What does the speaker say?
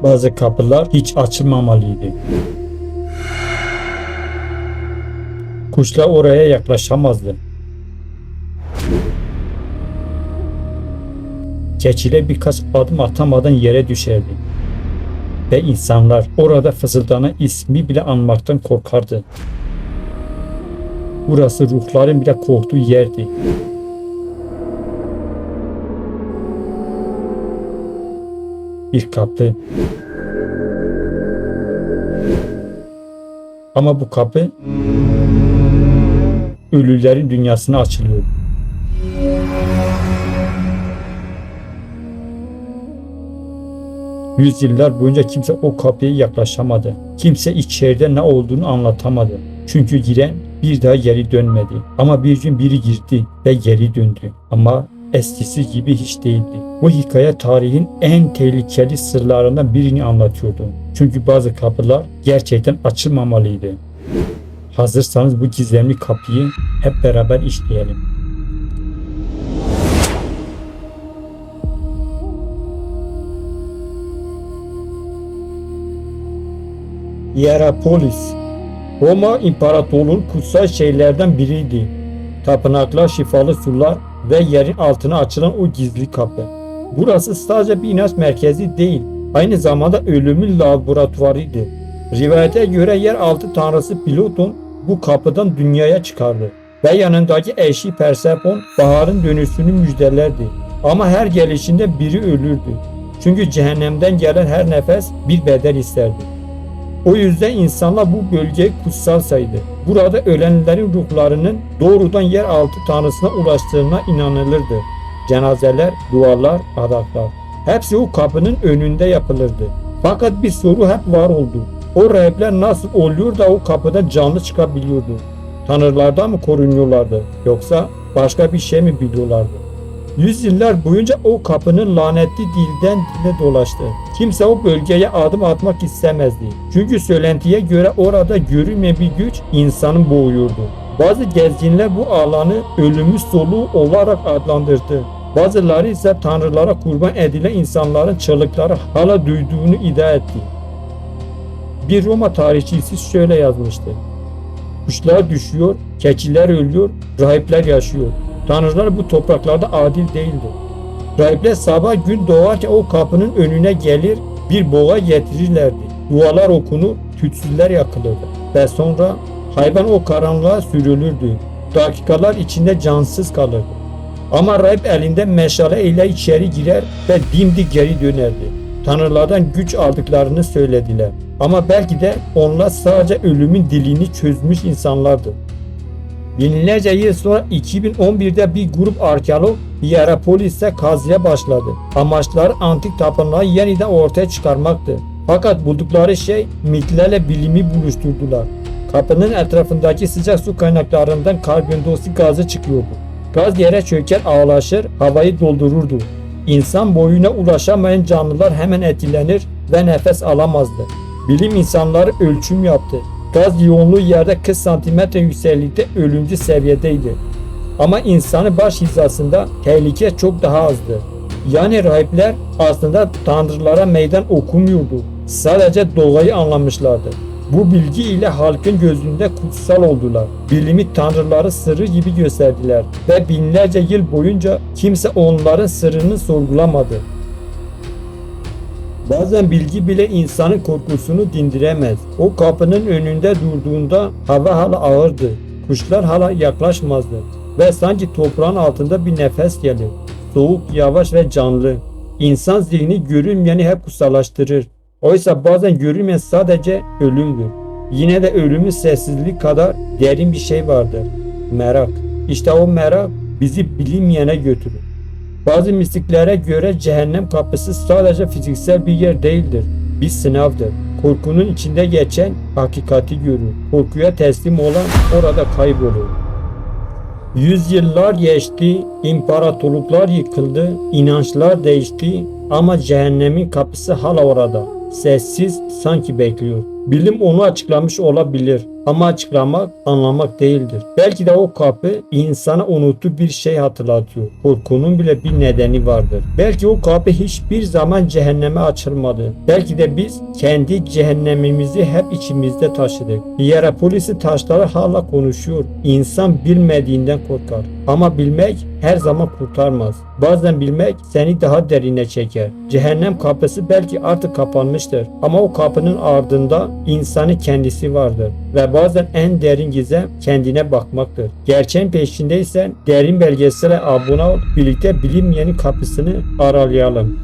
Bazı kapılar hiç açılmamalıydı. Kuşlar oraya yaklaşamazdı. Keçiler birkaç adım atamadan yere düşerdi. Ve insanlar orada fısıldanan ismi bile anmaktan korkardı. Burası ruhların bile korktuğu yerdi. Bir kapı. Ama bu kapı ölülerin dünyasına açılıyor. Yüzyıllar boyunca kimse o kapıya yaklaşamadı. Kimse içeride ne olduğunu anlatamadı. Çünkü giren bir daha geri dönmedi. Ama bir gün biri girdi ve geri döndü. Ama eskisi gibi hiç değildi. Bu hikaye tarihin en tehlikeli sırlarından birini anlatıyordu. Çünkü bazı kapılar gerçekten açılmamalıydı. Hazırsanız bu gizemli kapıyı hep beraber işleyelim. Hierapolis, Roma İmparatorluğu'nun kutsal şehirlerden biriydi. Tapınaklar, şifalı sular ve yerin altına açılan o gizli kapı. Burası sadece bir inanç merkezi değil, aynı zamanda ölümün laboratuvarıydı. Rivayete göre yeraltı tanrısı Platon bu kapıdan dünyaya çıkardı ve yanındaki eşi Persefon baharın dönüşünü müjdelerdi. Ama her gelişinde biri ölürdü. Çünkü cehennemden gelen her nefes bir bedel isterdi. O yüzden insanlar bu bölgeyi kutsal saydı. Burada ölenlerin ruhlarının doğrudan yeraltı tanrısına ulaştığına inanılırdı. Cenazeler, dualar, adaklar. Hepsi o kapının önünde yapılırdı. Fakat bir soru hep var oldu. O rahipler nasıl oluyor da o kapıdan canlı çıkabiliyordu? Tanrılardan mı korunuyorlardı? Yoksa başka bir şey mi biliyorlardı? Yüzyıllar boyunca o kapının lanetli dilden dile dolaştı. Kimse o bölgeye adım atmak istemezdi. Çünkü söylentiye göre orada görünmeyen bir güç insanı boğuyordu. Bazı gezginler bu alanı ölümü soluğu olarak adlandırdı. Bazıları ise tanrılara kurban edilen insanların çığlıkları hala duyduğunu iddia etti. Bir Roma tarihçisi şöyle yazmıştı. Kuşlar düşüyor, keçiler ölüyor, rahipler yaşıyor. Tanrılar bu topraklarda adil değildi. Rahipler sabah gün doğarken o kapının önüne gelir, bir boğa getirirlerdi. Dualar okunur, tütsüler yakılırdı. Ve sonra hayvan o karanlığa sürülürdü. Dakikalar içinde cansız kalırdı. Ama rahip elinde meşale ile içeri girer ve dimdik geri dönerdi. Tanrılardan güç aldıklarını söylediler. Ama belki de onlar sadece ölümün dilini çözmüş insanlardı. Binlerce yıl sonra 2011'de bir grup arkeolog Hierapolis'te kazıya başladı. Amaçları antik tapınağı yeniden ortaya çıkarmaktı. Fakat buldukları şey mitlerle bilimi buluşturdular. Kapının etrafındaki sıcak su kaynaklarından karbondioksit gazı çıkıyordu. Gaz yere çöker ağlaşır, havayı doldururdu. İnsan boyuna ulaşamayan canlılar hemen etkilenir ve nefes alamazdı. Bilim insanları ölçüm yaptı. Gaz yoğunluğu yerde 40 cm yükseklikte ölümcül seviyedeydi. Ama insanın baş hizasında tehlike çok daha azdı. Yani rahipler aslında tanrılara meydan okumuyordu. Sadece doğayı anlamışlardı. Bu bilgi ile halkın gözünde kutsal oldular. Bilimi tanrıları sırrı gibi gösterdiler ve binlerce yıl boyunca kimse onların sırrını sorgulamadı. Bazen bilgi bile insanın korkusunu dindiremez. O kapının önünde durduğunda hava hala ağırdı. Kuşlar hala yaklaşmazdı. Ve sanki toprağın altında bir nefes gelir. Soğuk, yavaş ve canlı. İnsan zihni görünmeyeni hep kutsallaştırır. Oysa bazen görünmeyen sadece ölümdür. Yine de ölümün sessizliği kadar derin bir şey vardır. Merak. İşte o merak bizi bilinmeyene götürür. Bazı mistiklere göre cehennem kapısı sadece fiziksel bir yer değildir. Bir sınavdır. Korkunun içinde geçen hakikati görür. Korkuya teslim olan orada kaybolur. Yüzyıllar geçti, imparatorluklar yıkıldı, inançlar değişti ama cehennemin kapısı hala orada. Sessiz, sanki bekliyor. Bilim onu açıklamış olabilir Ama açıklamak anlamak değildir. Belki de o kapı insana unuttuğu bir şey hatırlatıyor. Korkunun bile bir nedeni vardır. Belki o kapı hiçbir zaman cehenneme açılmadı. Belki de biz kendi cehennemimizi hep içimizde taşıdık. Hierapolisi taşları hala konuşuyor. İnsan bilmediğinden korkar. Ama bilmek her zaman kurtarmaz. Bazen bilmek seni daha derine çeker. Cehennem kapısı belki artık kapanmıştır. Ama o kapının ardında insanın kendisi vardır. Ve bazen en derin gizem kendine bakmaktır. Gerçeğin peşindeysen derin belgesele abone ol. Birlikte bilinmeyenin kapısını aralayalım.